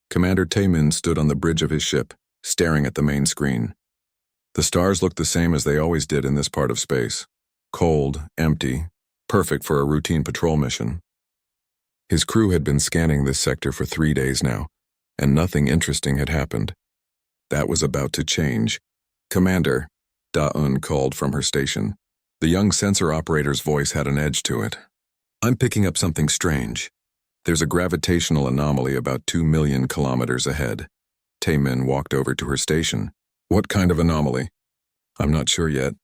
Commander Taemin stood on the bridge of his ship, staring at the main screen. The stars looked the same as they always did in this part of space. Cold, empty, perfect for a routine patrol mission. His crew had been scanning this sector for 3 days now, and nothing interesting had happened. That was about to change. "Commander," Da-un called from her station. The young sensor operator's voice had an edge to it. "I'm picking up something strange. There's a gravitational anomaly about 2 million kilometers ahead." Taemin walked over to her station. "What kind of anomaly?" "I'm not sure yet.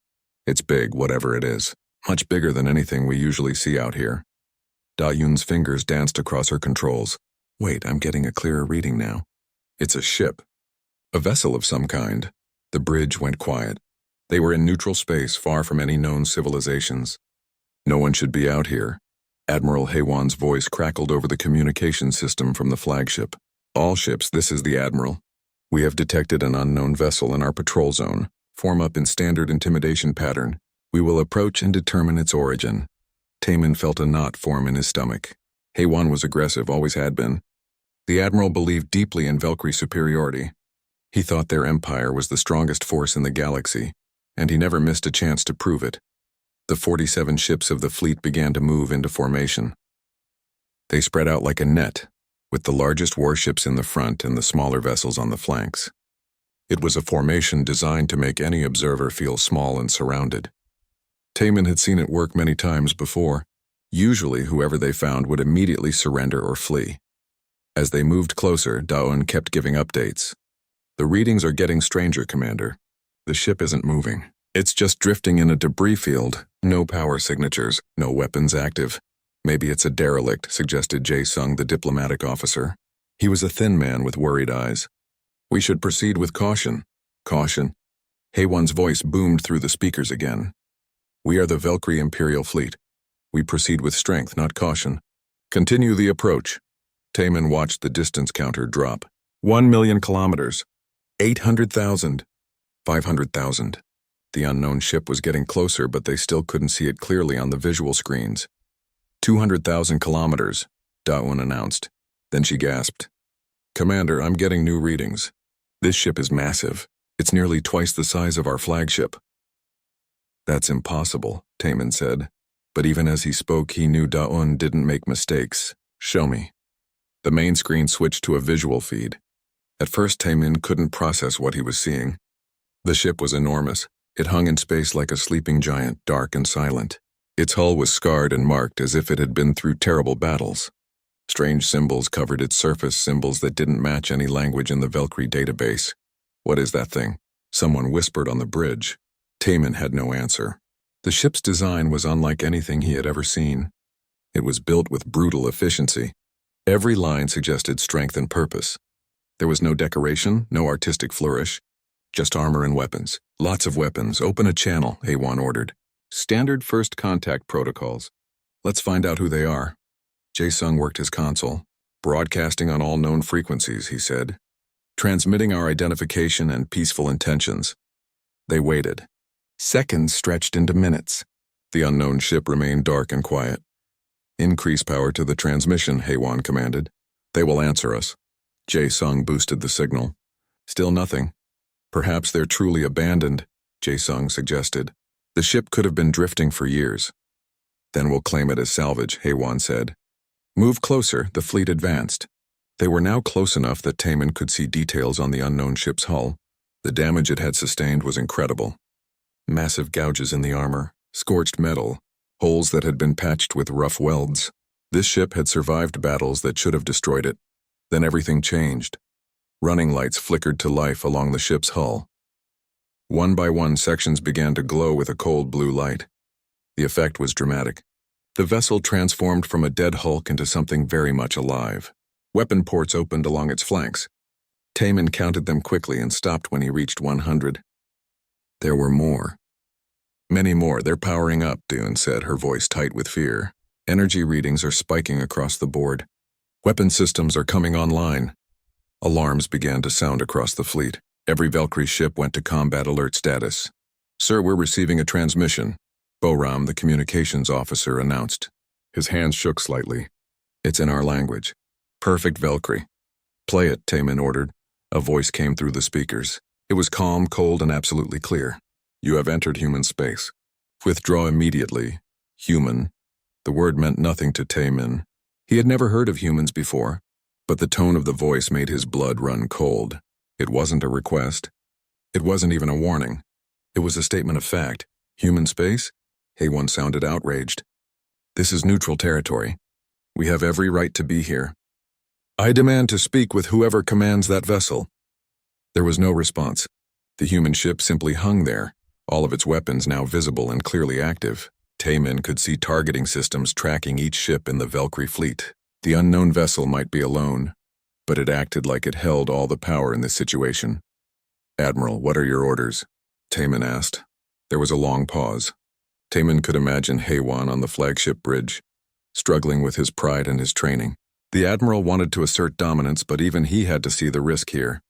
It's big, whatever it is. Much bigger than anything we usually see out here." Da-Yun's fingers danced across her controls. "Wait, I'm getting a clearer reading now. It's a ship. A vessel of some kind." The bridge went quiet. They were in neutral space, far from any known civilizations. "No one should be out here." Admiral Haewan's voice crackled over the communication system from the flagship. "All ships, this is the Admiral. We have detected an unknown vessel in our patrol zone. Form up in standard intimidation pattern. We will approach and determine its origin." Taemin felt a knot form in his stomach. Haewan was aggressive, always had been. The Admiral believed deeply in Valkyrie superiority. He thought their empire was the strongest force in the galaxy, and he never missed a chance to prove it. The 47 ships of the fleet began to move into formation. They spread out like a net, with the largest warships in the front and the smaller vessels on the flanks. It was a formation designed to make any observer feel small and surrounded. Taemin had seen it work many times before. Usually, whoever they found would immediately surrender or flee. As they moved closer, Da-un kept giving updates. "The readings are getting stranger, Commander. The ship isn't moving. It's just drifting in a debris field. No power signatures, no weapons active. Maybe it's a derelict," suggested Jae-sung, the diplomatic officer. He was a thin man with worried eyes. "We should proceed with caution." "Caution?" Haewan's voice boomed through the speakers again. "We are the Valkyrie Imperial Fleet. We proceed with strength, not caution. Continue the approach." Taemin watched the distance counter drop. 1 million kilometers. 800,000. 500,000. The unknown ship was getting closer, but they still couldn't see it clearly on the visual screens. 200,000 kilometers, Da-un announced. Then she gasped. "Commander, I'm getting new readings. This ship is massive. It's nearly twice the size of our flagship." "That's impossible," Taemin said. But even as he spoke, he knew Da-un didn't make mistakes. "Show me." The main screen switched to a visual feed. At first, Taemin couldn't process what he was seeing. The ship was enormous. It hung in space like a sleeping giant, dark and silent. Its hull was scarred and marked as if it had been through terrible battles. Strange symbols covered its surface, symbols that didn't match any language in the Valkyrie database. "What is that thing?" Someone whispered on the bridge. Taemin had no answer. The ship's design was unlike anything he had ever seen. It was built with brutal efficiency. Every line suggested strength and purpose. There was no decoration, no artistic flourish. Just armor and weapons. "Lots of weapons. Open a channel," Haewan ordered. "Standard first contact protocols. Let's find out who they are." Jae-sung worked his console. "Broadcasting on all known frequencies," he said. "Transmitting our identification and peaceful intentions." They waited. Seconds stretched into minutes. The unknown ship remained dark and quiet. "Increase power to the transmission," Haewan commanded. "They will answer us." Jae-sung boosted the signal. Still nothing. "Perhaps they're truly abandoned," Jae-sung suggested. "The ship could have been drifting for years." "Then we'll claim it as salvage," Haewan said. "Move closer," the fleet advanced. They were now close enough that Taemin could see details on the unknown ship's hull. The damage it had sustained was incredible. Massive gouges in the armor, scorched metal, holes that had been patched with rough welds. This ship had survived battles that should have destroyed it. Then everything changed. Running lights flickered to life along the ship's hull. One by one, sections began to glow with a cold blue light. The effect was dramatic. The vessel transformed from a dead hulk into something very much alive. Weapon ports opened along its flanks. Taemin counted them quickly and stopped when he reached 100. There were more. "Many more. They're powering up," Da-un said, her voice tight with fear. "Energy readings are spiking across the board. Weapon systems are coming online." Alarms began to sound across the fleet. Every Valkyrie ship went to combat alert status. "Sir, we're receiving a transmission," Boram, the communications officer, announced. His hands shook slightly. "It's in our language. Perfect Valkyrie. Play it, Taemin ordered. A voice came through the speakers. It was calm, cold, and absolutely clear. You have entered human space. Withdraw immediately. Human. The word meant nothing to Taemin. He had never heard of humans before, but the tone of the voice made his blood run cold. It wasn't a request. It wasn't even a warning. It was a statement of fact. Human space? Haewon sounded outraged. This is neutral territory. We have every right to be here. I demand to speak with whoever commands that vessel. There was no response. The human ship simply hung there, all of its weapons now visible and clearly active. Taemin could see targeting systems tracking each ship in the Valkyrie fleet. The unknown vessel might be alone, but it acted like it held all the power in this situation. Admiral, what are your orders? Taemin asked. There was a long pause. Taemin could imagine Haewon on the flagship bridge, struggling with his pride and his training. The Admiral wanted to assert dominance, but even he had to see the risk here.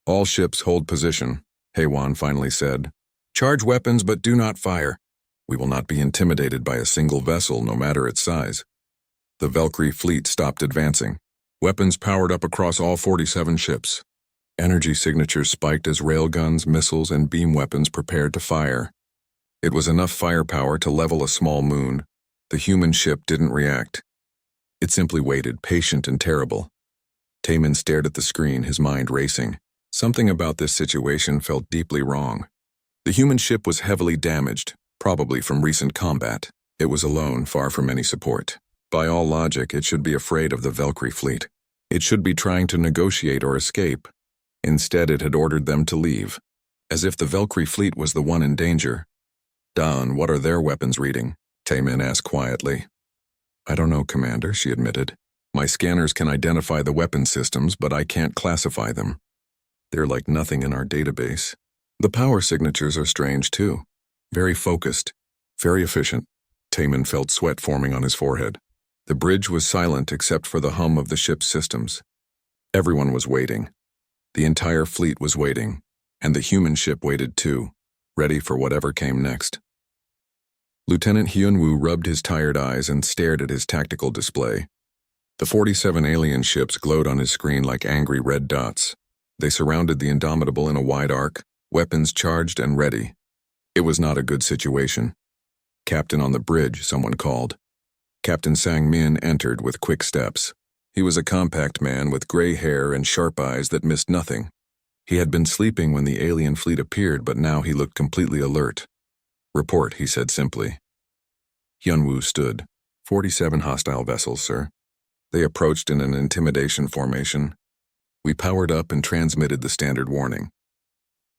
All ships hold position, Haewon finally said. Charge weapons, but do not fire. We will not be intimidated by a single vessel, no matter its size. The Valkyrie fleet stopped advancing. Weapons powered up across all 47 ships. Energy signatures spiked as railguns, missiles, and beam weapons prepared to fire. It was enough firepower to level a small moon. The human ship didn't react. It simply waited, patient and terrible. Taemin stared at the screen, his mind racing. Something about this situation felt deeply wrong. The human ship was heavily damaged, probably from recent combat. It was alone, far from any support. By all logic, it should be afraid of the Valkyrie fleet. It should be trying to negotiate or escape. Instead, it had ordered them to leave, as if the Valkyrie fleet was the one in danger. Don, what are their weapons reading? Taemin asked quietly. I don't know, Commander, she admitted. My scanners can identify the weapon systems, but I can't classify them. They're like nothing in our database. The power signatures are strange, too. Very focused, very efficient. Taemin felt sweat forming on his forehead. The bridge was silent except for the hum of the ship's systems. Everyone was waiting. The entire fleet was waiting, and the human ship waited too, ready for whatever came next. Lieutenant Hyunwoo rubbed his tired eyes and stared at his tactical display. The 47 alien ships glowed on his screen like angry red dots. They surrounded the Indomitable in a wide arc, weapons charged and ready. It was not a good situation. Captain on the bridge, someone called. Captain Sang-min entered with quick steps. He was a compact man with gray hair and sharp eyes that missed nothing. He had been sleeping when the alien fleet appeared, but now he looked completely alert. Report, he said simply. Hyunwoo stood. 47 hostile vessels, sir. They approached in an intimidation formation. We powered up and transmitted the standard warning.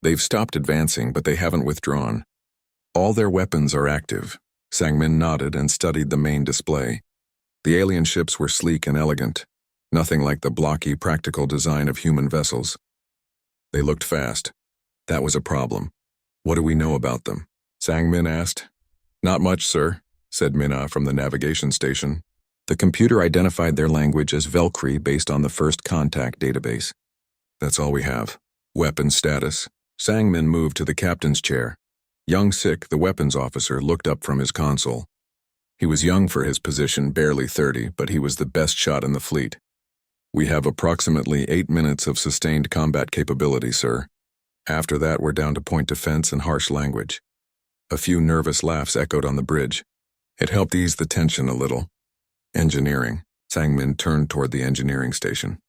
They've stopped advancing, but they haven't withdrawn. All their weapons are active. Sang-min nodded and studied the main display. The alien ships were sleek and elegant, nothing like the blocky, practical design of human vessels. They looked fast. That was a problem. What do we know about them? Sang-min asked. Not much, sir, said Minna from the navigation station. The computer identified their language as Valkyrie based on the first contact database. That's all we have. Weapons status. Sang-min moved to the captain's chair. Young Sik, the weapons officer, looked up from his console. He was young for his position, barely 30, but he was the best shot in the fleet. We have approximately 8 minutes of sustained combat capability, sir. After that, we're down to point defense and harsh language. A few nervous laughs echoed on the bridge. It helped ease the tension a little. Engineering. Sang-min turned toward the engineering station.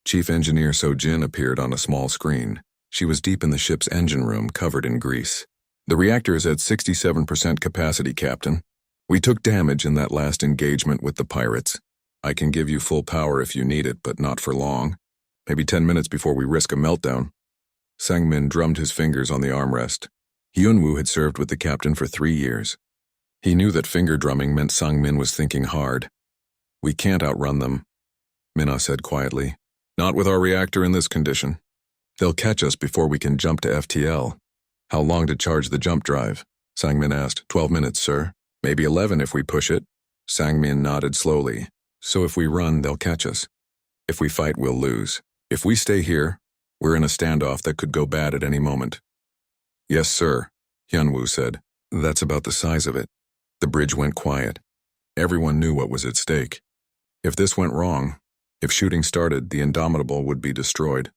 Chief Engineer So-jin appeared on a small screen. She was deep in the ship's engine room, covered in grease. The reactor is at 67% capacity, Captain. We took damage in that last engagement with the pirates. I can give you full power if you need it, but not for long. Maybe 10 minutes before we risk a meltdown. Sang-min drummed his fingers on the armrest. Hyunwoo had served with the captain for 3 years. He knew that finger drumming meant Sang-min was thinking hard. We can't outrun them, Minna said quietly. Not with our reactor in this condition. They'll catch us before we can jump to FTL. How long to charge the jump drive? Sang-min asked. 12 minutes, sir. Maybe 11 if we push it. Sang-min nodded slowly. So if we run, they'll catch us. If we fight, we'll lose. If we stay here, we're in a standoff that could go bad at any moment. Yes, sir, Hyunwoo said. That's about the size of it. The bridge went quiet. Everyone knew what was at stake. If this went wrong, If shooting started, the Indomitable would be destroyed.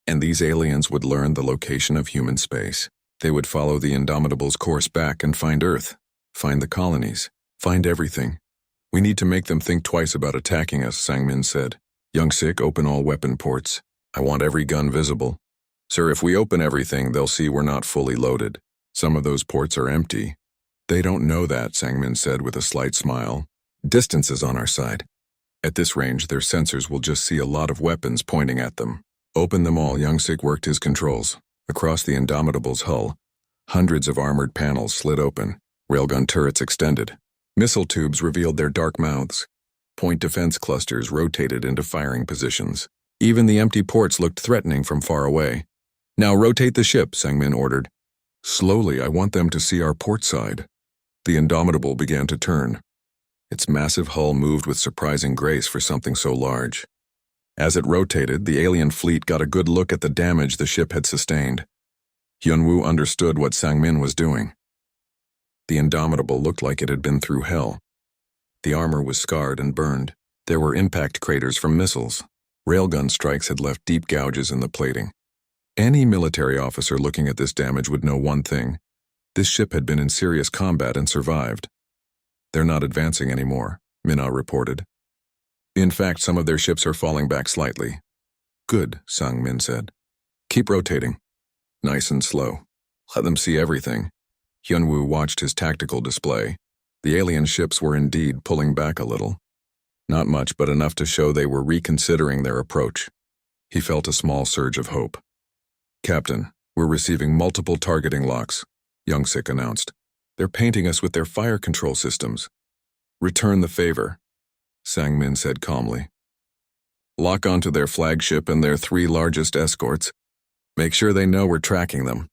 And these aliens would learn the location of human space. They would follow the Indomitable's course back and find Earth, find the colonies, find everything. We need to make them think twice about attacking us, Sang-min said. Young-sik, open all weapon ports. I want every gun visible. Sir, if we open everything, they'll see we're not fully loaded. Some of those ports are empty. They don't know that, Sang-min said with a slight smile. Distance is on our side. At this range, their sensors will just see a lot of weapons pointing at them. Open them all, Young-sik worked his controls. Across the Indomitable's hull, hundreds of armored panels slid open, railgun turrets extended. Missile tubes revealed their dark mouths. Point defense clusters rotated into firing positions. Even the empty ports looked threatening from far away. Now rotate the ship, Sang-min ordered. Slowly, I want them to see our port side. The Indomitable began to turn. Its massive hull moved with surprising grace for something so large. As it rotated, the alien fleet got a good look at the damage the ship had sustained. Hyunwoo understood what Sang-min was doing. The Indomitable looked like it had been through hell. The armor was scarred and burned. There were impact craters from missiles. Railgun strikes had left deep gouges in the plating. Any military officer looking at this damage would know one thing. This ship had been in serious combat and survived. They're not advancing anymore, Minna reported. In fact, some of their ships are falling back slightly. Good, Sang-min said. Keep rotating. Nice and slow. Let them see everything. Hyunwoo watched his tactical display. The alien ships were indeed pulling back a little. Not much, but enough to show they were reconsidering their approach. He felt a small surge of hope. Captain, we're receiving multiple targeting locks, Young-sik announced. They're painting us with their fire control systems. Return the favor, Sang-min said calmly. Lock onto their flagship and their 3 largest escorts. Make sure they know we're tracking them.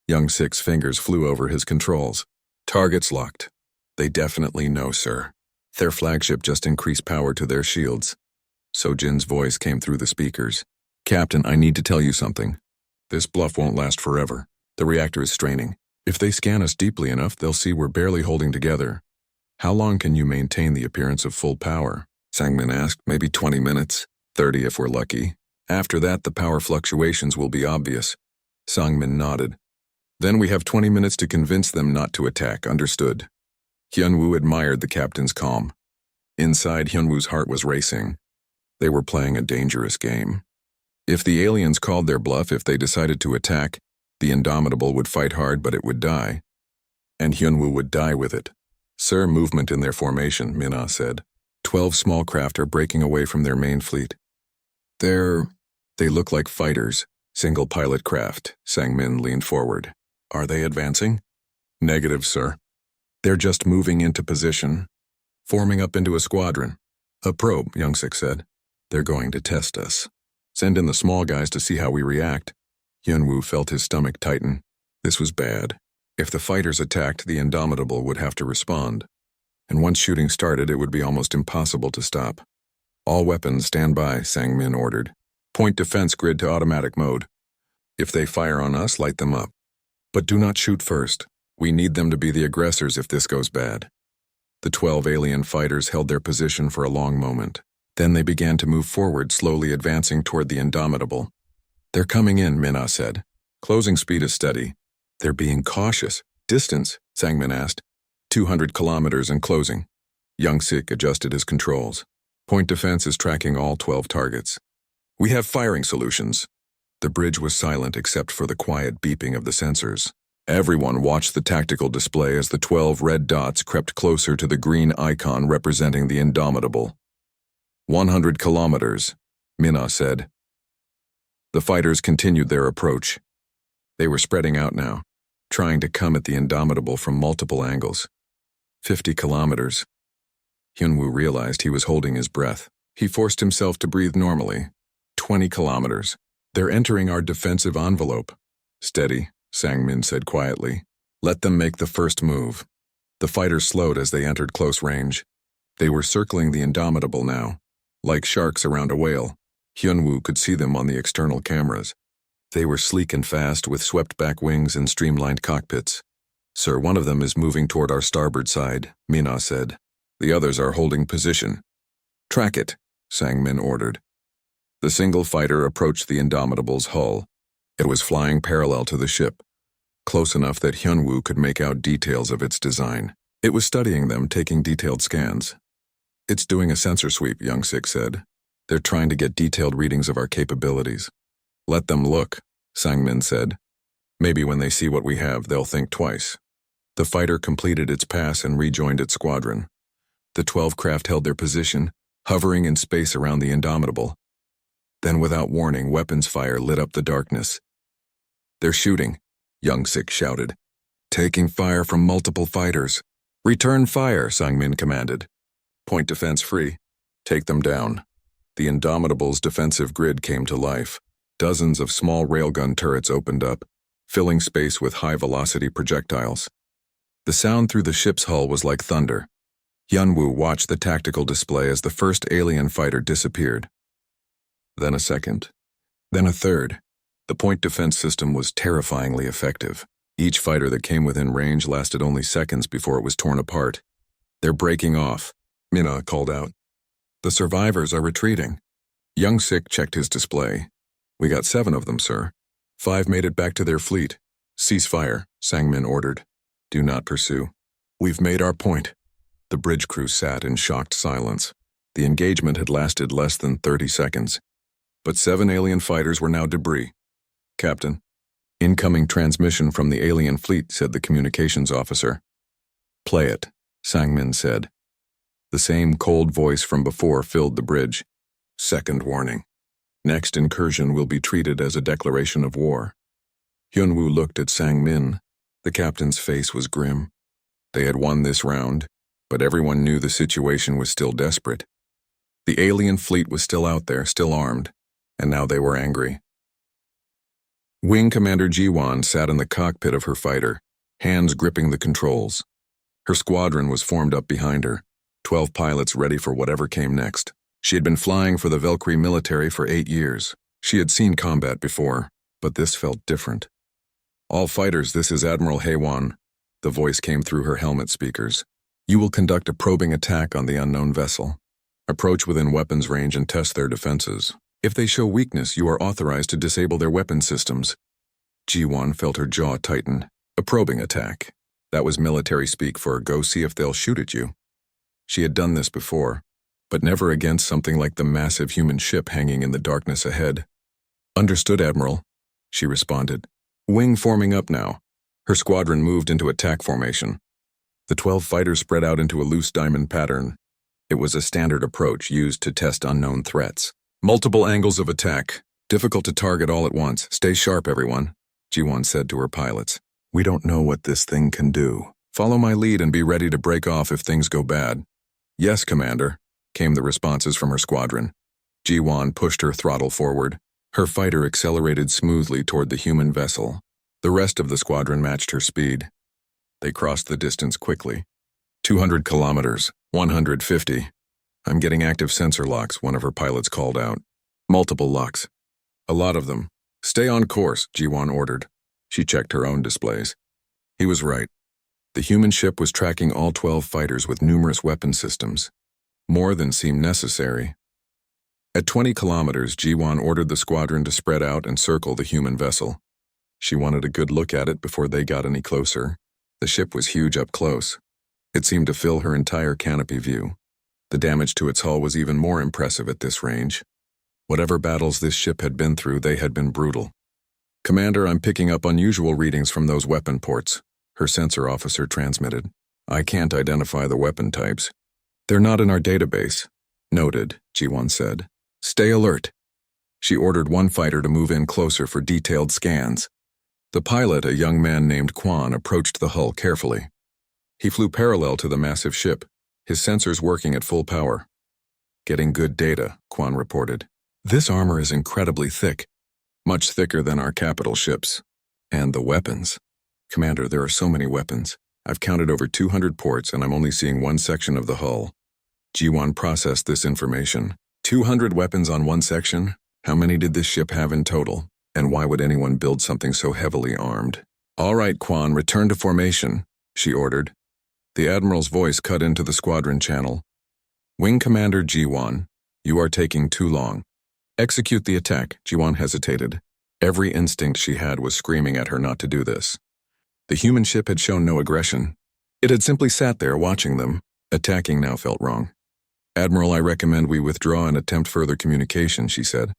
Young-sik's fingers flew over his controls. Targets locked. They definitely know, sir. Their flagship just increased power to their shields. So-jin's voice came through the speakers. Captain, I need to tell you something. This bluff won't last forever. The reactor is straining. If they scan us deeply enough, they'll see we're barely holding together. How long can you maintain the appearance of full power? Sang-min asked. Maybe 20 minutes. 30 if we're lucky. After that, the power fluctuations will be obvious. Sang-min nodded. Then we have 20 minutes to convince them not to attack, understood. Hyunwoo admired the captain's calm. Inside, Hyunwoo's heart was racing. They were playing a dangerous game. If the aliens called their bluff, if they decided to attack, the Indomitable would fight hard, but it would die. And Hyunwoo would die with it. Sir, movement in their formation, Minna said. 12 small craft are breaking away from their main fleet. They look like fighters, single-pilot craft, Sang-min leaned forward. Are they advancing? Negative, sir. They're just moving into position, forming up into a squadron. A probe, Young-sik said. They're going to test us. Send in the small guys to see how we react. Hyunwoo felt his stomach tighten. This was bad. If the fighters attacked, the Indomitable would have to respond. And once shooting started, it would be almost impossible to stop. All weapons stand by, Sang-min ordered. Point defense grid to automatic mode. If they fire on us, light them up. But do not shoot first. We need them to be the aggressors if this goes bad. The 12 alien fighters held their position for a long moment. Then they began to move forward, slowly advancing toward the Indomitable. They're coming in, Minna said. Closing speed is steady. They're being cautious. Distance, Sang-min asked. 200 kilometers and closing. Young-sik adjusted his controls. Point defense is tracking all 12 targets. We have firing solutions. The bridge was silent except for the quiet beeping of the sensors. Everyone watched the tactical display as the 12 red dots crept closer to the green icon representing the Indomitable. 100 kilometers, Minna said. The fighters continued their approach. They were spreading out now, trying to come at the Indomitable from multiple angles. 50 kilometers. Hyunwoo realized he was holding his breath. He forced himself to breathe normally. 20 kilometers. They're entering our defensive envelope. Steady, Sang-min said quietly. Let them make the first move. The fighters slowed as they entered close range. They were circling the Indomitable now, like sharks around a whale. Hyunwoo could see them on the external cameras. They were sleek and fast, with swept-back wings and streamlined cockpits. Sir, one of them is moving toward our starboard side, Minna said. The others are holding position. Track it, Sang-min ordered. The single fighter approached the Indomitable's hull. It was flying parallel to the ship, close enough that Hyunwoo could make out details of its design. It was studying them, taking detailed scans. "It's doing a sensor sweep," Young-sik said. "They're trying to get detailed readings of our capabilities." "Let them look," Sang-min said. "Maybe when they see what we have, they'll think twice." The fighter completed its pass and rejoined its squadron. The 12 craft held their position, hovering in space around the Indomitable. Then, without warning, weapons fire lit up the darkness. "They're shooting," Young-sik shouted. "Taking fire from multiple fighters." "Return fire," Sang-min commanded. "Point defense free. Take them down." The Indomitable's defensive grid came to life. Dozens of small railgun turrets opened up, filling space with high-velocity projectiles. The sound through the ship's hull was like thunder. Hyunwoo watched the tactical display as the first alien fighter disappeared. Then a second. Then a third. The point defense system was terrifyingly effective. Each fighter that came within range lasted only seconds before it was torn apart. "They're breaking off," Mina called out. "The survivors are retreating." Young-sik checked his display. "We got 7 of them, sir. 5 made it back to their fleet." "Cease fire," Sang-min ordered. "Do not pursue. We've made our point." The bridge crew sat in shocked silence. The engagement had lasted less than 30 seconds. But 7 alien fighters were now debris. "Captain, incoming transmission from the alien fleet," said the communications officer. "Play it," Sang-min said. The same cold voice from before filled the bridge. "Second warning. Next incursion will be treated as a declaration of war." Hyunwoo looked at Sang-min. The captain's face was grim. They had won this round, but everyone knew the situation was still desperate. The alien fleet was still out there, still armed, and now they were angry. Wing Commander Ji-won sat in the cockpit of her fighter, hands gripping the controls. Her squadron was formed up behind her, 12 pilots ready for whatever came next. She had been flying for the Valkyrie military for 8 years. She had seen combat before, but this felt different. "All fighters, this is Admiral Haewon." The voice came through her helmet speakers. "You will conduct a probing attack on the unknown vessel. Approach within weapons range and test their defenses. If they show weakness, you are authorized to disable their weapon systems." Ji-won felt her jaw tighten. A probing attack. That was military speak for "go see if they'll shoot at you." She had done this before, but never against something like the massive human ship hanging in the darkness ahead. "Understood, Admiral," she responded. Wing forming up now. Her squadron moved into attack formation. The 12 fighters spread out into a loose diamond pattern. It was a standard approach used to test unknown threats. "Multiple angles of attack. Difficult to target all at once. Stay sharp, everyone," Ji-won said to her pilots. "We don't know what this thing can do. Follow my lead and be ready to break off if things go bad." "Yes, Commander," came the responses from her squadron. Ji-won pushed her throttle forward. Her fighter accelerated smoothly toward the human vessel. The rest of the squadron matched her speed. They crossed the distance quickly. 200 kilometers, 150. "I'm getting active sensor locks," one of her pilots called out. "Multiple locks. A lot of them. Stay on course," Ji-won ordered. She checked her own displays. He was right. The human ship was tracking all 12 fighters with numerous weapon systems. More than seemed necessary. At 20 kilometers, Ji-won ordered the squadron to spread out and circle the human vessel. She wanted a good look at it before they got any closer. The ship was huge up close. It seemed to fill her entire canopy view. The damage to its hull was even more impressive at this range. Whatever battles this ship had been through, they had been brutal. "Commander, I'm picking up unusual readings from those weapon ports," her sensor officer transmitted. "I can't identify the weapon types. They're not in our database." "Noted," Ji-won said. "Stay alert." She ordered one fighter to move in closer for detailed scans. The pilot, a young man named Kwon, approached the hull carefully. He flew parallel to the massive ship, his sensors working at full power. "Getting good data," Kwon reported. "This armor is incredibly thick, much thicker than our capital ships. And the weapons. Commander, there are so many weapons. I've counted over 200 ports and I'm only seeing one section of the hull." Ji-won processed this information. 200 weapons on one section? How many did this ship have in total? And why would anyone build something so heavily armed? "All right, Kwon, return to formation," she ordered. The Admiral's voice cut into the squadron channel. "Wing Commander Ji-won, You are taking too long. Execute the attack, Jiwan hesitated. Every instinct she had was screaming at her not to do this. The human ship had shown no aggression. It had simply sat there watching them. Attacking now felt wrong. Admiral, I recommend we withdraw and attempt further communication, she said.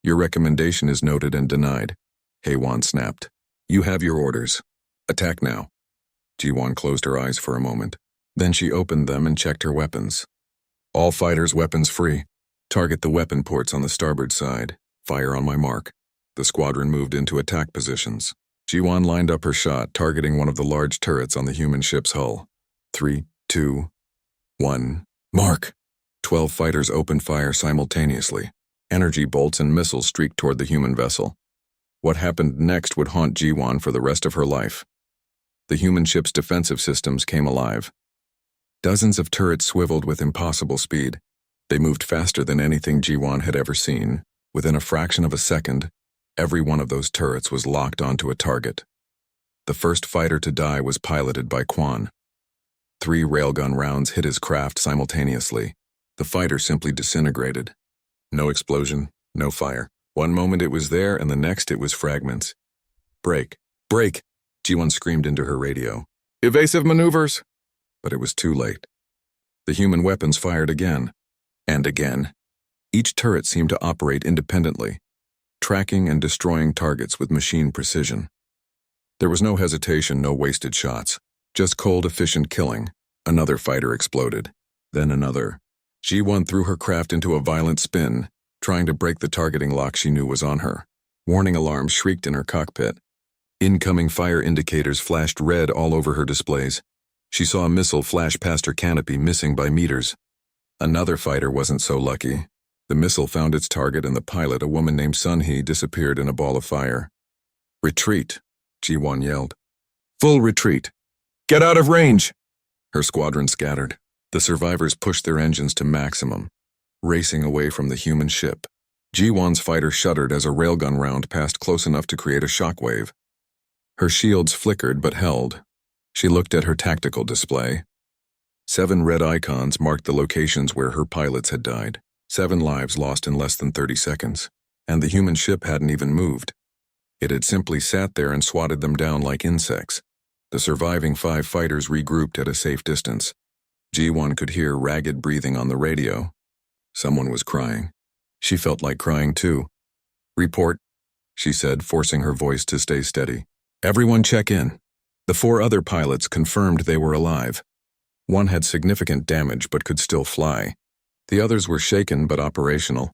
Your recommendation is noted and denied. Heywan snapped. You have your orders. Attack now. Jiwan closed her eyes for a moment. Then she opened them and checked her weapons. All fighters, weapons free. Target the weapon ports on the starboard side. Fire on my mark. The squadron moved into attack positions. Jiwan lined up her shot, targeting one of the large turrets on the human ship's hull. 3, 2, 1. Mark! 12 fighters opened fire simultaneously. Energy bolts and missiles streaked toward the human vessel. What happened next would haunt Jiwan for the rest of her life. The human ship's defensive systems came alive. Dozens of turrets swiveled with impossible speed. They moved faster than anything Jiwan had ever seen. Within a fraction of a second, every one of those turrets was locked onto a target. The first fighter to die was piloted by Quan. 3 railgun rounds hit his craft simultaneously. The fighter simply disintegrated. No explosion, no fire. One moment it was there, and the next it was fragments. Break! Break! Jiwan screamed into her radio. Evasive maneuvers! But it was too late. The human weapons fired again. And again. Each turret seemed to operate independently, tracking and destroying targets with machine precision. There was no hesitation, no wasted shots. Just cold, efficient killing. Another fighter exploded. Then another. Jiwan threw her craft into a violent spin, trying to break the targeting lock she knew was on her. Warning alarms shrieked in her cockpit. Incoming fire indicators flashed red all over her displays. She saw a missile flash past her canopy, missing by meters. Another fighter wasn't so lucky. The missile found its target, and the pilot, a woman named Sunhee, disappeared in a ball of fire. Retreat, Jiwan yelled. Full retreat. Get out of range! Her squadron scattered. The survivors pushed their engines to maximum, racing away from the human ship. Jiwan's fighter shuddered as a railgun round passed close enough to create a shockwave. Her shields flickered but held. She looked at her tactical display. 7 red icons marked the locations where her pilots had died. 7 lives lost in less than 30 seconds. And the human ship hadn't even moved. It had simply sat there and swatted them down like insects. The surviving 5 fighters regrouped at a safe distance. Jiwan could hear ragged breathing on the radio. Someone was crying. She felt like crying too. Report, she said, forcing her voice to stay steady. Everyone check in. The 4 other pilots confirmed they were alive. One had significant damage but could still fly. The others were shaken but operational.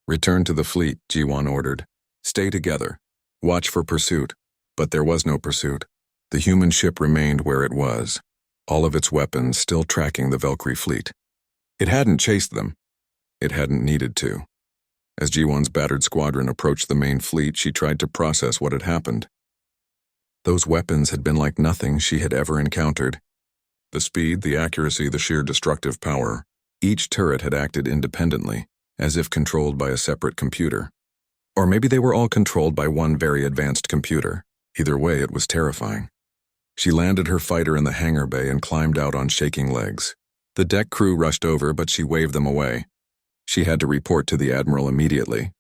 Return to the fleet, Jiwan ordered. Stay together. Watch for pursuit. But there was no pursuit. The human ship remained where it was, all of its weapons still tracking the Valkyrie fleet. It hadn't chased them. It hadn't needed to. As Jiwan's battered squadron approached the main fleet, she tried to process what had happened. Those weapons had been like nothing she had ever encountered. The speed, the accuracy, the sheer destructive power. Each turret had acted independently, as if controlled by a separate computer. Or maybe they were all controlled by one very advanced computer. Either way, it was terrifying. She landed her fighter in the hangar bay and climbed out on shaking legs. The deck crew rushed over, but she waved them away. She had to report to the admiral immediately.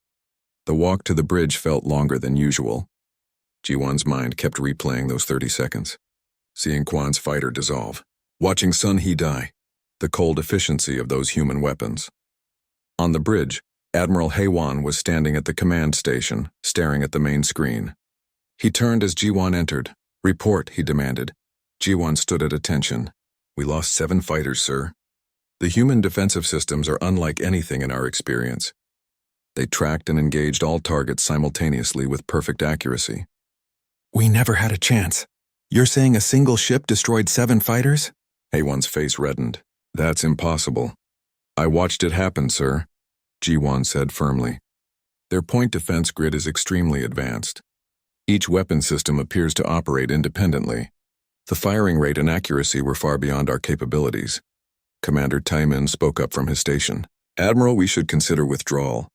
The walk to the bridge felt longer than usual. Jiwan's mind kept replaying those 30 seconds. Seeing Quan's fighter dissolve. Watching Sunhee die. The cold efficiency of those human weapons. On the bridge, Admiral Heywan was standing at the command station, staring at the main screen. He turned as Jiwan entered. Report, he demanded. Jiwan stood at attention. We lost 7 fighters, sir. The human defensive systems are unlike anything in our experience. They tracked and engaged all targets simultaneously with perfect accuracy. We never had a chance. You're saying a single ship destroyed 7 fighters? Heywan's face reddened. That's impossible. I watched it happen, sir, Jiwan said firmly. Their point defense grid is extremely advanced. Each weapon system appears to operate independently. The firing rate and accuracy were far beyond our capabilities. Commander Taiman spoke up from his station. Admiral, we should consider withdrawal.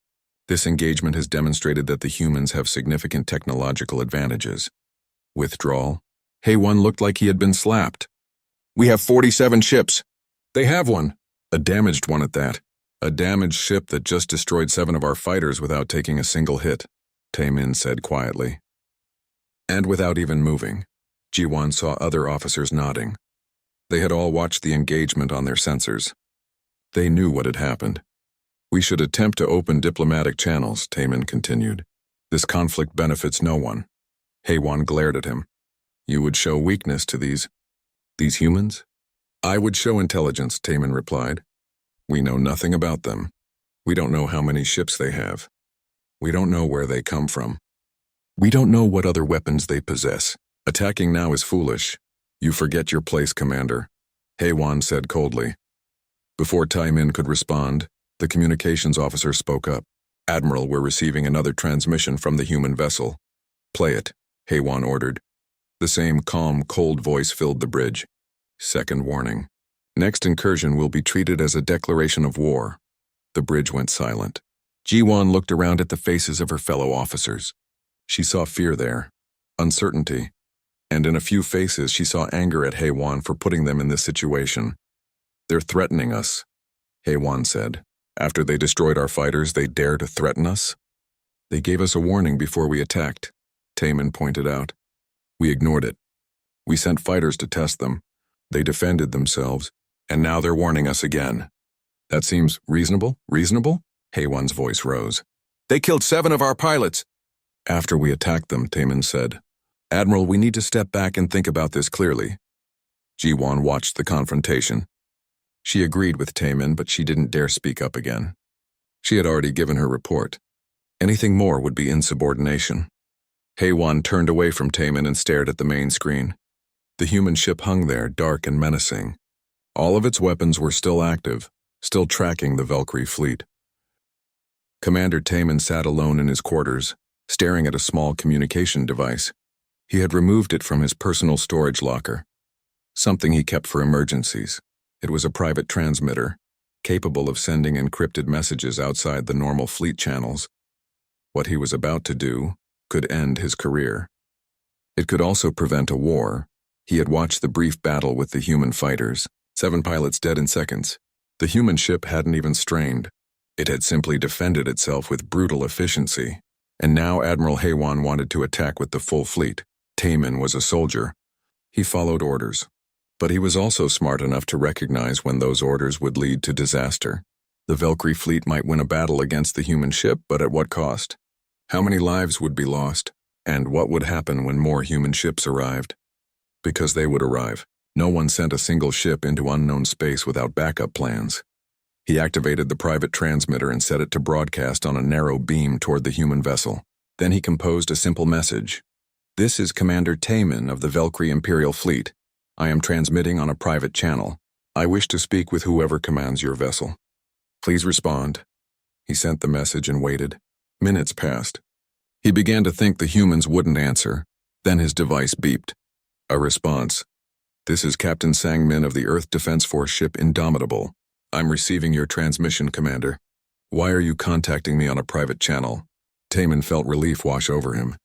This engagement has demonstrated that the humans have significant technological advantages. Withdrawal? Heywan looked like he had been slapped. We have 47 ships. They have one. A damaged one at that. A damaged ship that just destroyed 7 of our fighters without taking a single hit, Taemin said quietly. And without even moving, Jiwon saw other officers nodding. They had all watched the engagement on their sensors. They knew what had happened. We should attempt to open diplomatic channels, Taemin continued. This conflict benefits no one. Haewon glared at him. You would show weakness to these humans? I would show intelligence, Taemin replied. We know nothing about them. We don't know how many ships they have. We don't know where they come from. We don't know what other weapons they possess. Attacking now is foolish. You forget your place, Commander, Haewon said coldly. Before Taemin could respond, the communications officer spoke up. Admiral, we're receiving another transmission from the human vessel. Play it, Haewon ordered. The same calm, cold voice filled the bridge. Second warning. Next incursion will be treated as a declaration of war. The bridge went silent. Jiwon looked around at the faces of her fellow officers. She saw fear there, uncertainty, and in a few faces she saw anger at Haewon for putting them in this situation. They're threatening us, Haewon said. After they destroyed our fighters, they dare to threaten us? They gave us a warning before we attacked, Taemin pointed out. We ignored it. We sent fighters to test them. They defended themselves, and now they're warning us again. That seems reasonable? Reasonable? Haewon's voice rose. They killed 7 of our pilots. After we attacked them, Taemin said. Admiral, we need to step back and think about this clearly. Jiwon watched the confrontation. She agreed with Taemin, but she didn't dare speak up again. She had already given her report. Anything more would be insubordination. Haewon turned away from Taemin and stared at the main screen. The human ship hung there, dark and menacing. All of its weapons were still active, still tracking the Valkyrie fleet. Commander Taemin sat alone in his quarters, staring at a small communication device. He had removed it from his personal storage locker, something he kept for emergencies. It was a private transmitter, capable of sending encrypted messages outside the normal fleet channels. What he was about to do could end his career. It could also prevent a war. He had watched the brief battle with the human fighters, 7 pilots dead in seconds. The human ship hadn't even strained. It had simply defended itself with brutal efficiency. And now Admiral Haewon wanted to attack with the full fleet. Taemin was a soldier. He followed orders. But he was also smart enough to recognize when those orders would lead to disaster. The Valkyrie fleet might win a battle against the human ship, but at what cost? How many lives would be lost? And what would happen when more human ships arrived? Because they would arrive. No one sent a single ship into unknown space without backup plans. He activated the private transmitter and set it to broadcast on a narrow beam toward the human vessel. Then he composed a simple message. This is Commander Taemin of the Valkyrie Imperial Fleet. I am transmitting on a private channel. I wish to speak with whoever commands your vessel. Please respond. He sent the message and waited. Minutes passed. He began to think the humans wouldn't answer. Then his device beeped. A response. This is Captain Sang-min of the Earth Defense Force ship Indomitable. I'm receiving your transmission, Commander. Why are you contacting me on a private channel? Taemin felt relief wash over him.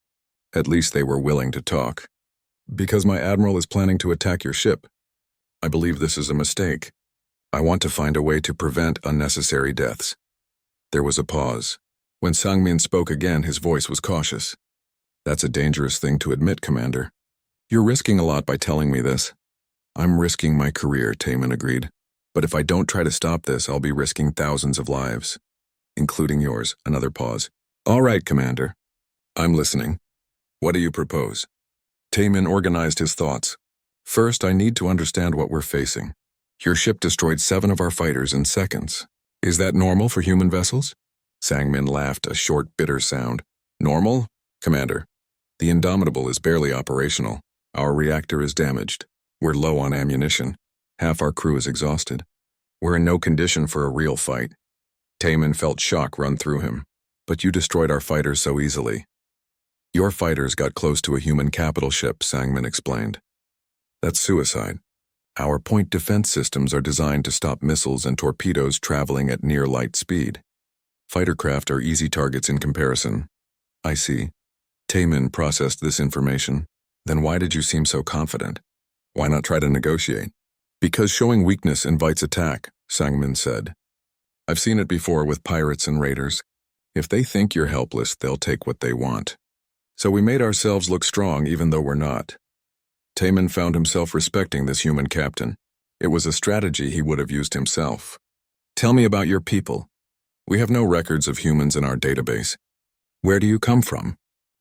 At least they were willing to talk. Because my admiral is planning to attack your ship. I believe this is a mistake. I want to find a way to prevent unnecessary deaths. There was a pause. When Sang-min spoke again, his voice was cautious. That's a dangerous thing to admit, Commander. You're risking a lot by telling me this. I'm risking my career, Taemin agreed. But if I don't try to stop this, I'll be risking thousands of lives. Including yours. Another pause. All right, Commander. I'm listening. What do you propose? Taemin organized his thoughts. First, I need to understand what we're facing. Your ship destroyed 7 of our fighters in seconds. Is that normal for human vessels? Sang-min laughed, a short, bitter sound. Normal? Commander, the Indomitable is barely operational. Our reactor is damaged. We're low on ammunition. Half our crew is exhausted. We're in no condition for a real fight. Taemin felt shock run through him. But you destroyed our fighters so easily. Your fighters got close to a human capital ship, Sang-min explained. That's suicide. Our point defense systems are designed to stop missiles and torpedoes traveling at near light speed. Fighter craft are easy targets in comparison. I see. Taemin processed this information. Then why did you seem so confident? Why not try to negotiate? Because showing weakness invites attack, Sang-min said. I've seen it before with pirates and raiders. If they think you're helpless, they'll take what they want. So we made ourselves look strong even though we're not. Taman found himself respecting this human captain. It was a strategy he would have used himself. Tell me about your people. We have no records of humans in our database. Where do you come from?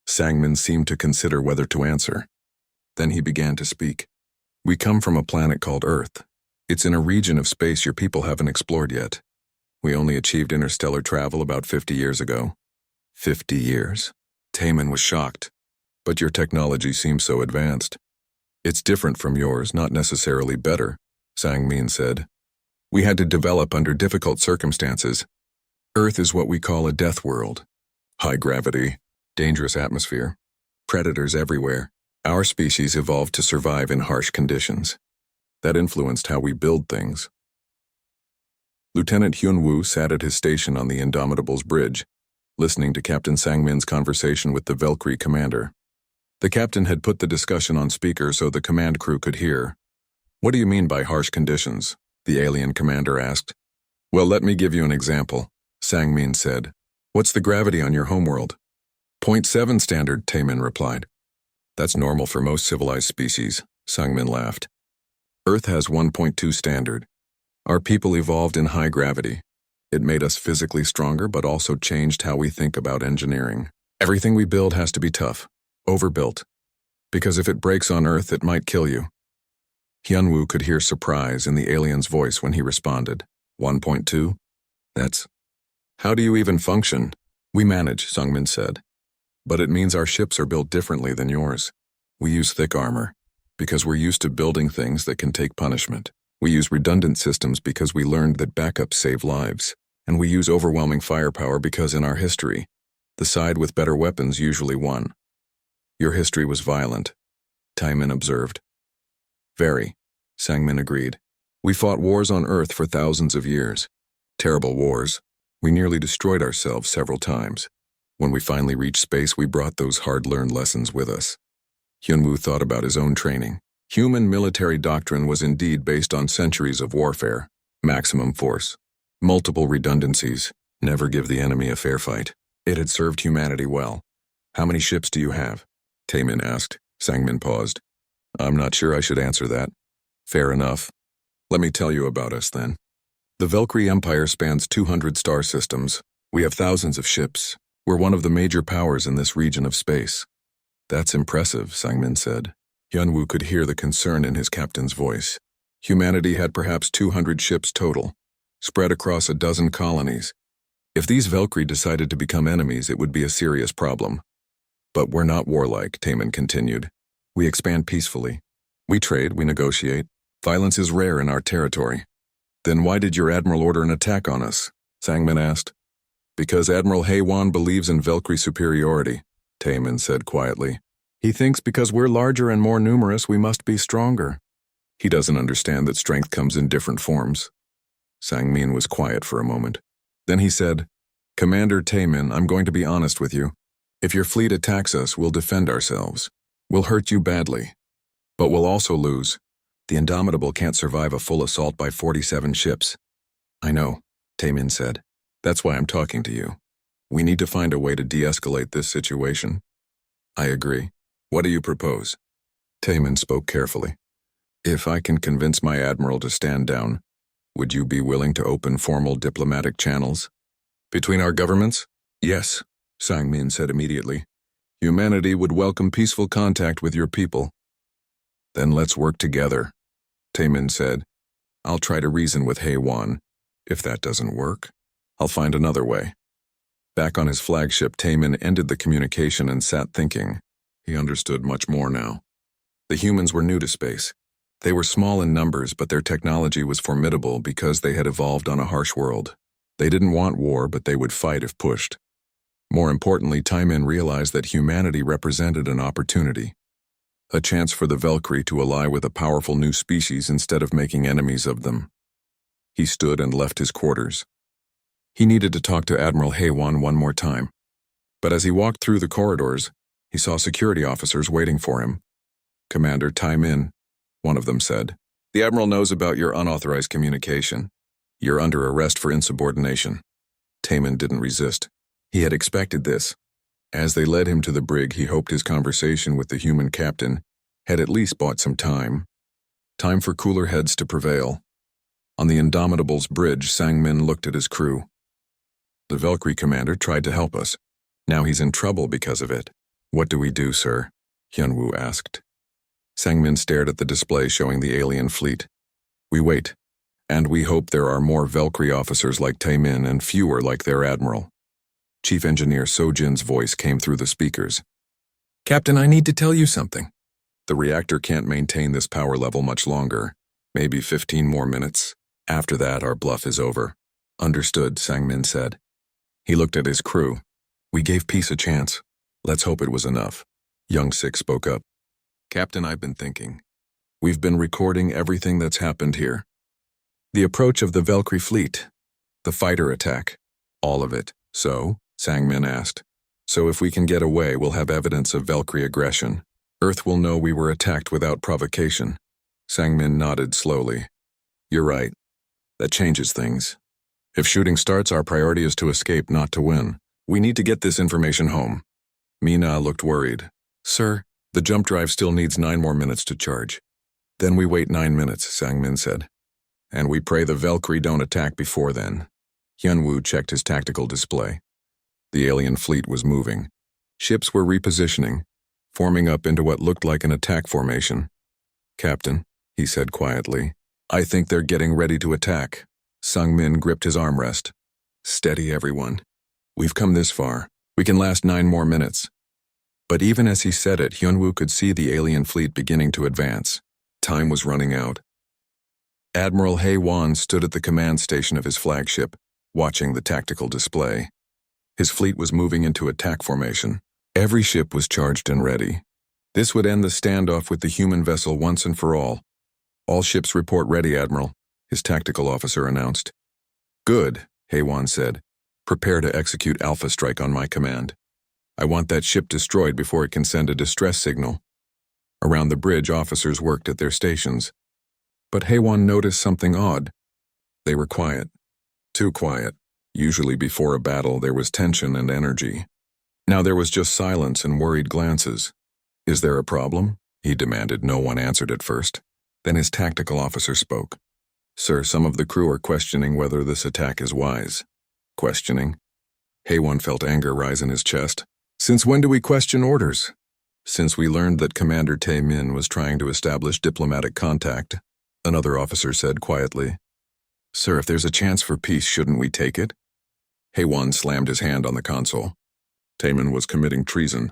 Sangmin seemed to consider whether to answer. Then he began to speak. We come from a planet called Earth. It's in a region of space your people haven't explored yet. We only achieved interstellar travel about 50 years ago. 50 years? Taman was shocked. But your technology seems so advanced. It's different from yours, not necessarily better, Sangmin said. We had to develop under difficult circumstances. Earth is what we call a death world. High gravity, dangerous atmosphere, predators everywhere. Our species evolved to survive in harsh conditions. That influenced how we build things. Lieutenant Hyunwoo sat at his station on the Indomitable's bridge, listening to Captain Sangmin's conversation with the Valkyrie commander. The captain had put the discussion on speaker so the command crew could hear. What do you mean by harsh conditions? The alien commander asked. Well, let me give you an example, Sangmin said. What's the gravity on your homeworld? 0.7 standard, Taman replied. That's normal for most civilized species, Sangmin laughed. Earth has 1.2 standard. Our people evolved in high gravity. It made us physically stronger but also changed how we think about engineering. Everything we build has to be tough, overbuilt. Because if it breaks on Earth, it might kill you. Hyunwoo could hear surprise in the alien's voice when he responded. 1.2? That's... How do you even function? We manage, Sangmin said. But it means our ships are built differently than yours. We use thick armor, because we're used to building things that can take punishment. We use redundant systems because we learned that backups save lives. And we use overwhelming firepower because in our history, the side with better weapons usually won. Your history was violent, Taman observed. Very, Sangmin agreed. We fought wars on Earth for thousands of years. Terrible wars. We nearly destroyed ourselves several times. When we finally reached space, we brought those hard-learned lessons with us. Hyunwoo thought about his own training. Human military doctrine was indeed based on centuries of warfare. Maximum force. Multiple redundancies. Never give the enemy a fair fight. It had served humanity well. How many ships do you have? Taman asked. Sangmin paused. I'm not sure I should answer that. Fair enough. Let me tell you about us then. The Valkyrie Empire spans 200 star systems. We have thousands of ships. We're one of the major powers in this region of space. That's impressive, Sangmin said. Hyunwoo could hear the concern in his captain's voice. Humanity had perhaps 200 ships total, spread across a dozen colonies. If these Valkyrie decided to become enemies, it would be a serious problem. But we're not warlike, Taman continued. We expand peacefully. We trade, we negotiate. Violence is rare in our territory. Then why did your admiral order an attack on us? Sangmin asked. Because Admiral Haewon believes in Valkyrie superiority, Taman said quietly. He thinks because we're larger and more numerous, we must be stronger. He doesn't understand that strength comes in different forms. Sangmin was quiet for a moment. Then he said, Commander Taman, I'm going to be honest with you. If your fleet attacks us, we'll defend ourselves. We'll hurt you badly. But we'll also lose. The Indomitable can't survive a full assault by 47 ships. I know, Taman said. That's why I'm talking to you. We need to find a way to de-escalate this situation. I agree. What do you propose? Taman spoke carefully. If I can convince my admiral to stand down, would you be willing to open formal diplomatic channels? Between our governments? Yes, Sangmin said immediately. Humanity would welcome peaceful contact with your people. Then let's work together, Taman said. I'll try to reason with Haewon. If that doesn't work, I'll find another way. Back on his flagship, Taman ended the communication and sat thinking. He understood much more now. The humans were new to space. They were small in numbers, but their technology was formidable because they had evolved on a harsh world. They didn't want war, but they would fight if pushed. More importantly, Taman realized that humanity represented an opportunity. A chance for the Valkyrie to ally with a powerful new species instead of making enemies of them. He stood and left his quarters. He needed to talk to Admiral Haewon one more time. But as he walked through the corridors, he saw security officers waiting for him. Commander Taman, one of them said. The Admiral knows about your unauthorized communication. You're under arrest for insubordination. Taman didn't resist. He had expected this. As they led him to the brig, he hoped his conversation with the human captain had at least bought some time. Time for cooler heads to prevail. On the Indomitable's bridge, Sang-min looked at his crew. The Valkyrie commander tried to help us. Now he's in trouble because of it. What do we do, sir? Hyunwoo asked. Sang-min stared at the display showing the alien fleet. We wait. And we hope there are more Valkyrie officers like Tae-min and fewer like their admiral. Chief Engineer So-jin's voice came through the speakers. Captain, I need to tell you something. The reactor can't maintain this power level much longer. Maybe 15 more minutes. After that, our bluff is over. Understood, Sang-min said. He looked at his crew. We gave peace a chance. Let's hope it was enough. Young-sik spoke up. Captain, I've been thinking. We've been recording everything that's happened here. The approach of the Valkyrie fleet. The fighter attack. All of it. So? Sang-min asked. So if we can get away, we'll have evidence of Valkyrie aggression. Earth will know we were attacked without provocation. Sang-min nodded slowly. You're right. That changes things. If shooting starts, our priority is to escape, not to win. We need to get this information home. Mina looked worried. Sir, the jump drive still needs 9 more minutes to charge. Then we wait 9 minutes, Sang-min said. And we pray the Valkyrie don't attack before then. Hyunwoo checked his tactical display. The alien fleet was moving. Ships were repositioning, forming up into what looked like an attack formation. Captain, he said quietly, I think they're getting ready to attack. Sang-min gripped his armrest. Steady, everyone. We've come this far. We can last 9 more minutes. But even as he said it, Hyunwoo could see the alien fleet beginning to advance. Time was running out. Admiral Hae-won stood at the command station of his flagship, watching the tactical display. His fleet was moving into attack formation. Every ship was charged and ready. This would end the standoff with the human vessel once and for all. All ships report ready, Admiral, his tactical officer announced. Good, Hae-won said. Prepare to execute Alpha Strike on my command. I want that ship destroyed before it can send a distress signal. Around the bridge, officers worked at their stations. But Hae-won noticed something odd. They were quiet. Too quiet. Usually before a battle, there was tension and energy. Now there was just silence and worried glances. Is there a problem? He demanded. No one answered at first. Then his tactical officer spoke. Sir, some of the crew are questioning whether this attack is wise. Questioning? Hae-won felt anger rise in his chest. Since when do we question orders? Since we learned that Commander Tae-min was trying to establish diplomatic contact, another officer said quietly. Sir, if there's a chance for peace, shouldn't we take it? Hae-won slammed his hand on the console. Tae-min was committing treason.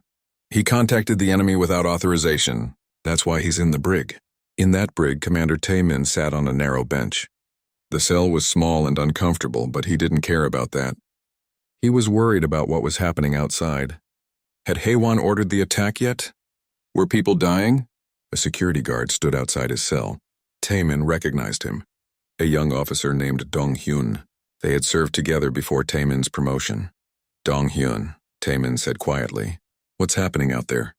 He contacted the enemy without authorization. That's why he's in the brig. In that brig, Commander Tae-min sat on a narrow bench. The cell was small and uncomfortable, but he didn't care about that. He was worried about what was happening outside. Had Hae-won ordered the attack yet? Were people dying? A security guard stood outside his cell. Tae-min recognized him. A young officer named Dong-hyun. They had served together before Tae-min's promotion. Dong-hyun, Tae-min said quietly. What's happening out there?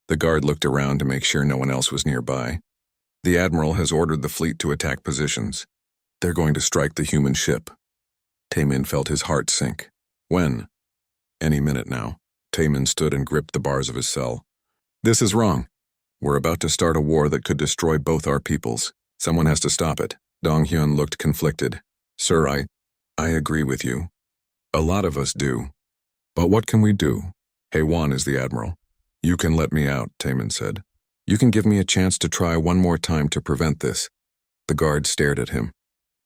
The guard looked around to make sure no one else was nearby. The admiral has ordered the fleet to attack positions. They're going to strike the human ship. Tae-min felt his heart sink. When? Any minute now. Tae-min stood and gripped the bars of his cell. This is wrong. We're about to start a war that could destroy both our peoples. Someone has to stop it. Dong-hyun looked conflicted. Sir, I agree with you. A lot of us do. But what can we do? Hae-won is the admiral. You can let me out, Tae-min said. You can give me a chance to try one more time to prevent this. The guard stared at him.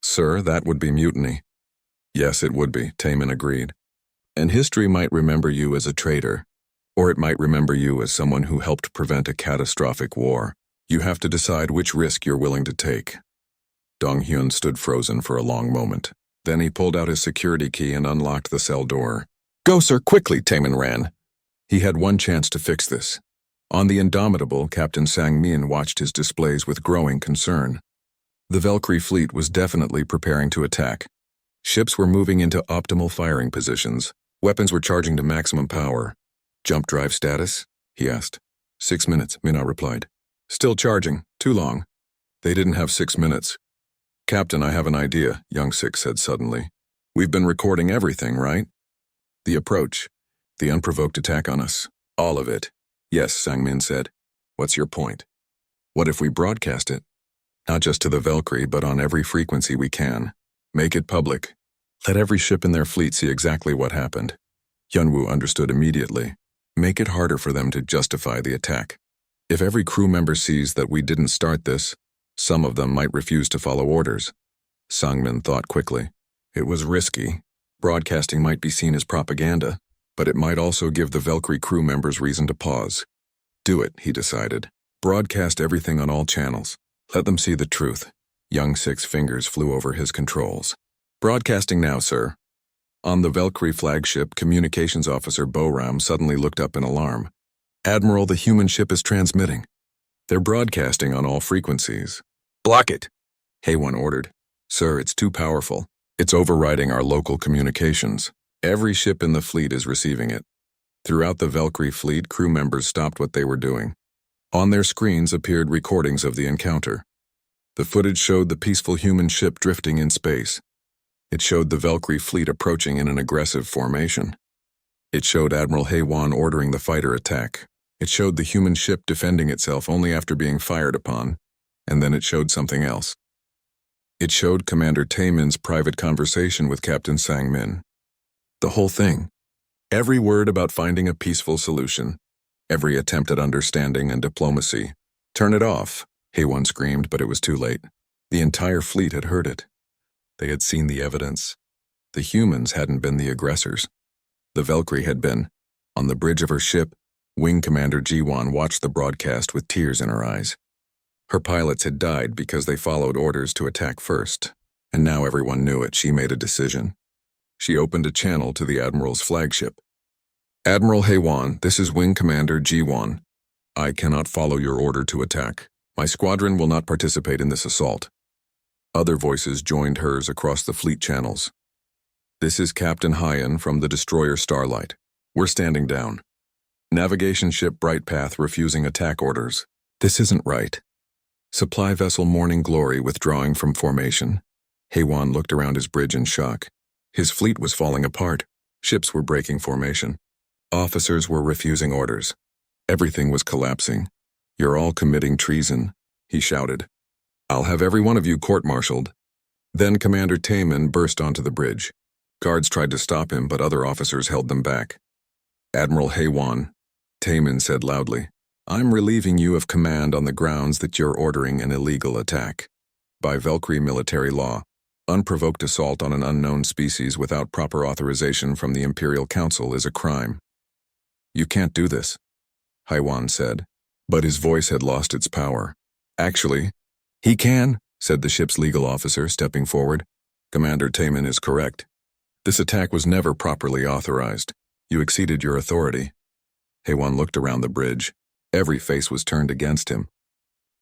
Sir, that would be mutiny. Yes, it would be, Tae-min agreed. And history might remember you as a traitor, or it might remember you as someone who helped prevent a catastrophic war. You have to decide which risk you're willing to take. Dong-hyun stood frozen for a long moment. Then he pulled out his security key and unlocked the cell door. Go, sir, quickly, Tae-min ran. He had one chance to fix this. On the Indomitable, Captain Sang-min watched his displays with growing concern. The Valkyrie fleet was definitely preparing to attack. Ships were moving into optimal firing positions. Weapons were charging to maximum power. Jump drive status? He asked. 6 minutes, Mina replied. Still charging. Too long. They didn't have 6 minutes. Captain, I have an idea, Young Six said suddenly. We've been recording everything, right? The approach, the unprovoked attack on us, all of it. Yes, Sang-min said. What's your point? What if we broadcast it? Not just to the Valkyrie, but on every frequency we can. Make it public. Let every ship in their fleet see exactly what happened. Hyunwoo understood immediately. Make it harder for them to justify the attack. If every crew member sees that we didn't start this, some of them might refuse to follow orders. Sang-min thought quickly. It was risky. Broadcasting might be seen as propaganda, but it might also give the Valkyrie crew members reason to pause. Do it, he decided. Broadcast everything on all channels. Let them see the truth. Young Six's fingers flew over his controls. Broadcasting now, sir. On the Valkyrie flagship, communications officer Boram suddenly looked up in alarm. Admiral, the human ship is transmitting. They're broadcasting on all frequencies. Block it, Haewon ordered. Sir, it's too powerful. It's overriding our local communications. Every ship in the fleet is receiving it. Throughout the Valkyrie fleet, crew members stopped what they were doing. On their screens appeared recordings of the encounter. The footage showed the peaceful human ship drifting in space. It showed the Valkyrie fleet approaching in an aggressive formation. It showed Admiral Haewon ordering the fighter attack. It showed the human ship defending itself only after being fired upon, and then it showed something else. It showed Commander Taemin's private conversation with Captain Sang-min. The whole thing. Every word about finding a peaceful solution. Every attempt at understanding and diplomacy. Turn it off, Haewon screamed, but it was too late. The entire fleet had heard it. They had seen the evidence. The humans hadn't been the aggressors. The Valkyrie had been. On the bridge of her ship, Wing Commander Ji-won watched the broadcast with tears in her eyes. Her pilots had died because they followed orders to attack first, and now everyone knew it. She made a decision. She opened a channel to the Admiral's flagship. Admiral Haewon, this is Wing Commander Ji-won. I cannot follow your order to attack. My squadron will not participate in this assault. Other voices joined hers across the fleet channels. This is Captain Hyan from the destroyer Starlight. We're standing down. Navigation ship Bright Path refusing attack orders. This isn't right. Supply vessel Morning Glory withdrawing from formation. Haewon looked around his bridge in shock. His fleet was falling apart. Ships were breaking formation. Officers were refusing orders. Everything was collapsing. You're all committing treason, he shouted. I'll have every one of you court-martialed. Then Commander Taemin burst onto the bridge. Guards tried to stop him, but other officers held them back. Admiral Haewon, Taemin said loudly, I'm relieving you of command on the grounds that you're ordering an illegal attack. By Valkyrie military law, unprovoked assault on an unknown species without proper authorization from the Imperial Council is a crime. You can't do this, Haewon said, but his voice had lost its power. Actually, he can, said the ship's legal officer, stepping forward. Commander Taemin is correct. This attack was never properly authorized. You exceeded your authority. Haewon looked around the bridge. Every face was turned against him.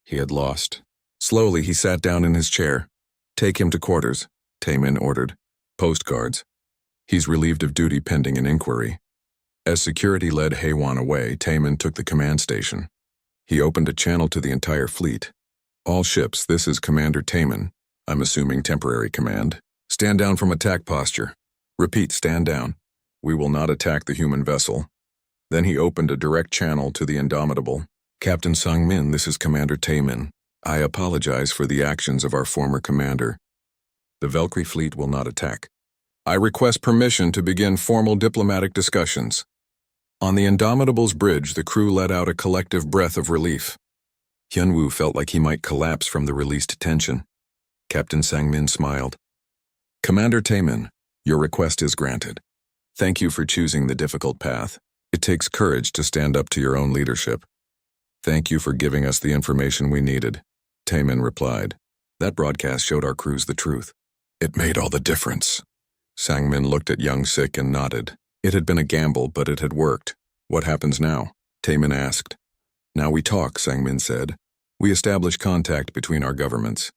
He had lost. Slowly, he sat down in his chair. Take him to quarters, Taemin ordered. Postcards. He's relieved of duty pending an inquiry. As security led Haewon away, Taemin took the command station. He opened a channel to the entire fleet. All ships, this is Commander Taemin. I'm assuming temporary command. Stand down from attack posture. Repeat, stand down. We will not attack the human vessel. Then he opened a direct channel to the Indomitable. Captain Sang-min, this is Commander Taemin. I apologize for the actions of our former commander. The Valkyrie fleet will not attack. I request permission to begin formal diplomatic discussions. On the Indomitable's bridge, the crew let out a collective breath of relief. Hyunwoo felt like he might collapse from the released tension. Captain Sang-min smiled. Commander Taemin, your request is granted. Thank you for choosing the difficult path. It takes courage to stand up to your own leadership. Thank you for giving us the information we needed, Taemin replied. That broadcast showed our crews the truth. It made all the difference. Sang-min looked at Young Sik and nodded. It had been a gamble, but it had worked. What happens now? Taemin asked. Now we talk, Sang-min said. We establish contact between our governments.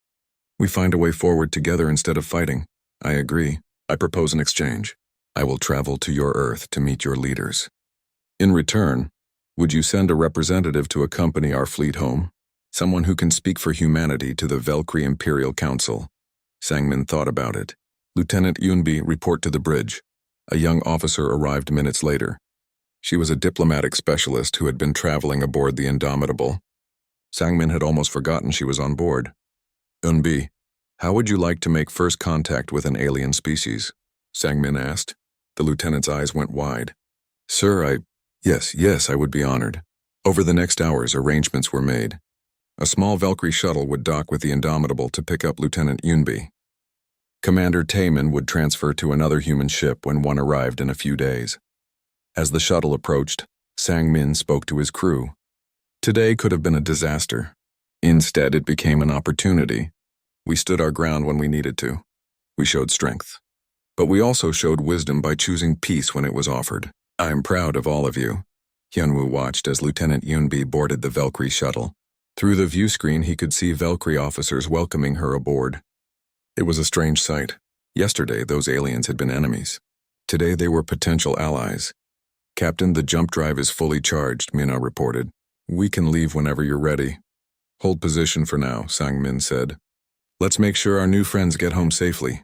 We find a way forward together instead of fighting. I agree. I propose an exchange. I will travel to your Earth to meet your leaders. In return, would you send a representative to accompany our fleet home? Someone who can speak for humanity to the Valkyrie Imperial Council. Sangmin thought about it. Lieutenant Yunbi, report to the bridge. A young officer arrived minutes later. She was a diplomatic specialist who had been traveling aboard the Indomitable. Sangmin had almost forgotten she was on board. Yunbi, how would you like to make first contact with an alien species? Sangmin asked. The lieutenant's eyes went wide. Sir, Yes, I would be honored. Over the next hours, arrangements were made. A small Valkyrie shuttle would dock with the Indomitable to pick up Lieutenant Yunbi. Commander Taemin would transfer to another human ship when one arrived in a few days. As the shuttle approached, Sangmin spoke to his crew. Today could have been a disaster. Instead, it became an opportunity. We stood our ground when we needed to. We showed strength. But we also showed wisdom by choosing peace when it was offered. I am proud of all of you. Hyunwoo watched as Lieutenant Yunbi boarded the Valkyrie shuttle. Through the view screen, he could see Valkyrie officers welcoming her aboard. It was a strange sight. Yesterday, those aliens had been enemies. Today, they were potential allies. Captain, the jump drive is fully charged, Mina reported. We can leave whenever you're ready. Hold position for now, Sangmin said. Let's make sure our new friends get home safely.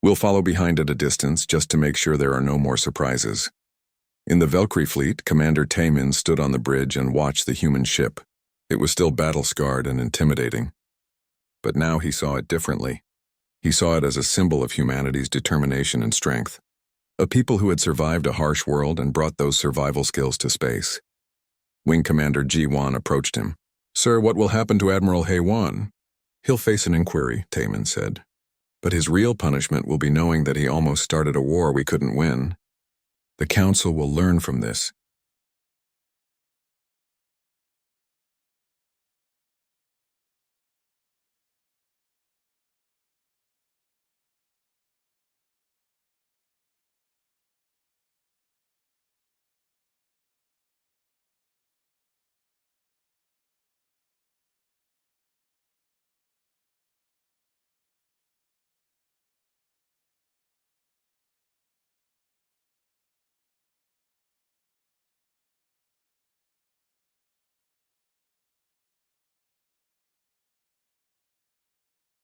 We'll follow behind at a distance just to make sure there are no more surprises. In the Valkyrie fleet, Commander Taemin stood on the bridge and watched the human ship. It was still battle-scarred and intimidating. But now he saw it differently. He saw it as a symbol of humanity's determination and strength. A people who had survived a harsh world and brought those survival skills to space. Wing Commander Ji-Wan approached him. Sir, what will happen to Admiral Hae-Wan? He'll face an inquiry, Taemin said. But his real punishment will be knowing that he almost started a war we couldn't win. The Council will learn from this.